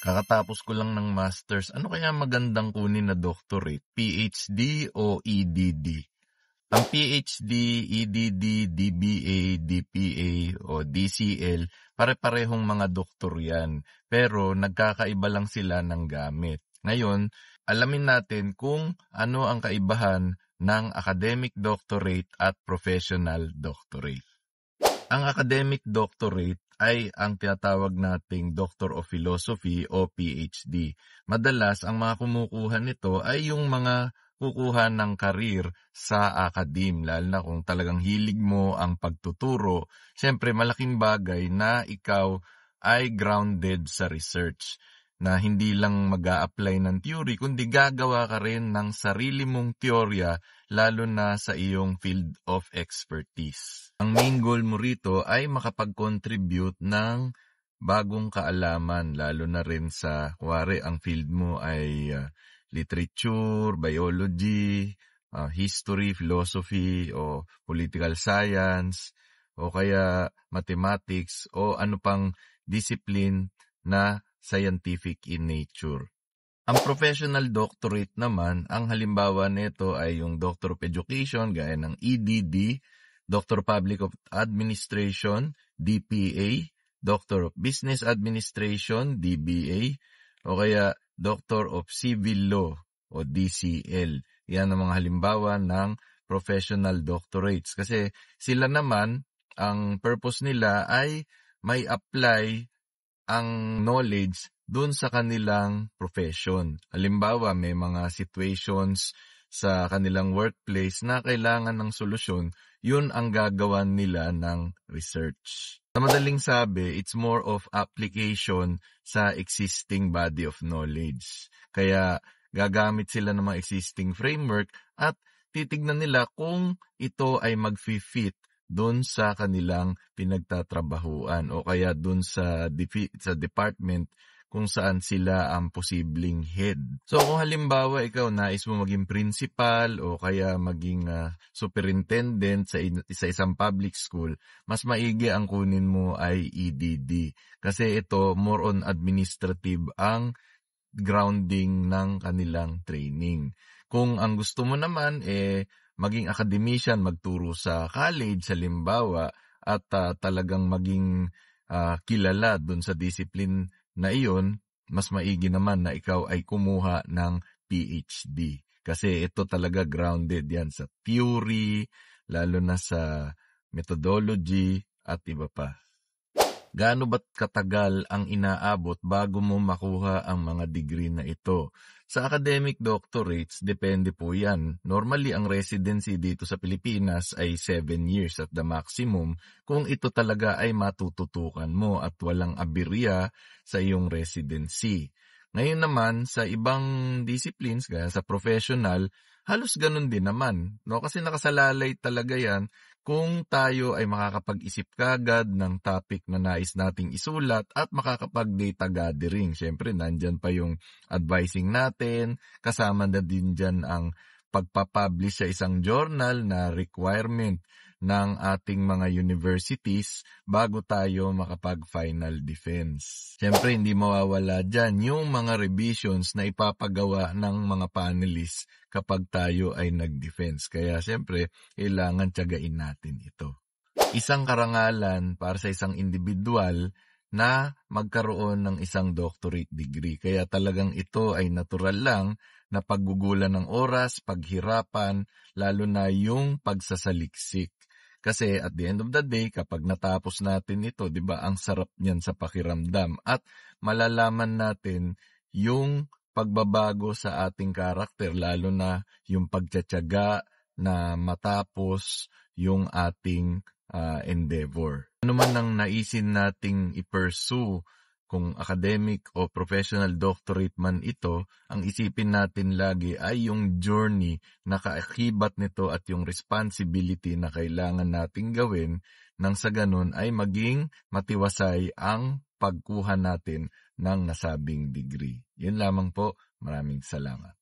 Kakatapos ko lang ng masters, ano kaya magandang kunin na doctorate? PhD o EDD? Ang PhD, EDD, DBA, DPA o DCL, pare-parehong mga doktor yan. Pero nagkakaiba lang sila ng gamit. Ngayon, alamin natin kung ano ang kaibahan ng academic doctorate at professional doctorate. Ang academic doctorate ay ang tinatawag nating Doctor of Philosophy o PhD. Madalas, ang mga kumukuha nito ay yung mga kukuha ng karir sa academe, lalo na kung talagang hilig mo ang pagtuturo. Siyempre, malaking bagay na ikaw ay grounded sa research, na hindi lang mag-a-apply ng theory, kundi gagawa ka rin ng sarili mong teorya, lalo na sa iyong field of expertise. Ang main goal mo rito ay makapag-contribute ng bagong kaalaman, lalo na rin sa, kuwari, ang field mo ay literature, biology, history, philosophy, o political science, o kaya mathematics, o ano pang discipline na scientific in nature. Ang professional doctorate naman, ang halimbawa nito ay yung Doctor of Education, gaya ng EDD, Doctor of Public Administration, DPA, Doctor of Business Administration, DBA, o kaya Doctor of Civil Law o DCL. Yan ang mga halimbawa ng professional doctorates. Kasi sila naman, ang purpose nila ay may apply ang knowledge dun sa kanilang profession. Halimbawa, may mga situations sa kanilang workplace na kailangan ng solusyon, yun ang gagawan nila ng research. Sa madaling sabi, it's more of application sa existing body of knowledge. Kaya gagamit sila ng mga existing framework at titignan nila kung ito ay mag-fit doon sa kanilang pinagtatrabahuan o kaya doon sa department kung saan sila ang posibleng head. So kung halimbawa ikaw nais mo maging principal o kaya maging superintendent sa isang public school, mas maigi ang kunin mo ay EDD. Kasi ito more on administrative ang grounding ng kanilang training. Kung ang gusto mo naman maging academician, magturo sa college, halimbawa, at talagang maging kilala dun sa discipline na iyon, mas maigi naman na ikaw ay kumuha ng PhD. Kasi ito talaga grounded yan sa theory, lalo na sa methodology at iba pa. Gaano ba't katagal ang inaabot bago mo makuha ang mga degree na ito? Sa academic doctorates, depende po yan. Normally, ang residency dito sa Pilipinas ay 7 years at the maximum kung ito talaga ay matututukan mo at walang aberya sa iyong residency. Ngayon naman, sa ibang disciplines, kaya sa professional, halos ganun din naman, no? Kasi nakasalalay talaga yan kung tayo ay makakapag-isip kagad ng topic na nais nating isulat at makakapag-data gathering. Siyempre, nandyan pa yung advising natin, kasama na din dyan ang pagpapublish sa isang journal na requirement ng ating mga universities bago tayo makapag-final defense. Siyempre, hindi mawawala dyan yung mga revisions na ipapagawa ng mga panelists kapag tayo ay nag-defense. Kaya siyempre, kailangan tiyagain natin ito. Isang karangalan para sa isang individual na magkaroon ng isang doctorate degree. Kaya talagang ito ay natural lang na paggugulan ng oras, paghirapan, lalo na yung pagsasaliksik. Kasi at the end of the day, kapag natapos natin ito, 'di ba, ang sarap niyan sa pakiramdam at malalaman natin yung pagbabago sa ating karakter, lalo na yung pagtitiyaga na matapos yung ating endeavor. Ano man ang naisin nating i-pursue, kung academic o professional doctorate man ito, ang isipin natin lagi ay yung journey na kaakibat nito at yung responsibility na kailangan nating gawin nang sa ganun ay maging matiwasay ang pagkuha natin ng nasabing degree. Yun lamang po. Maraming salamat.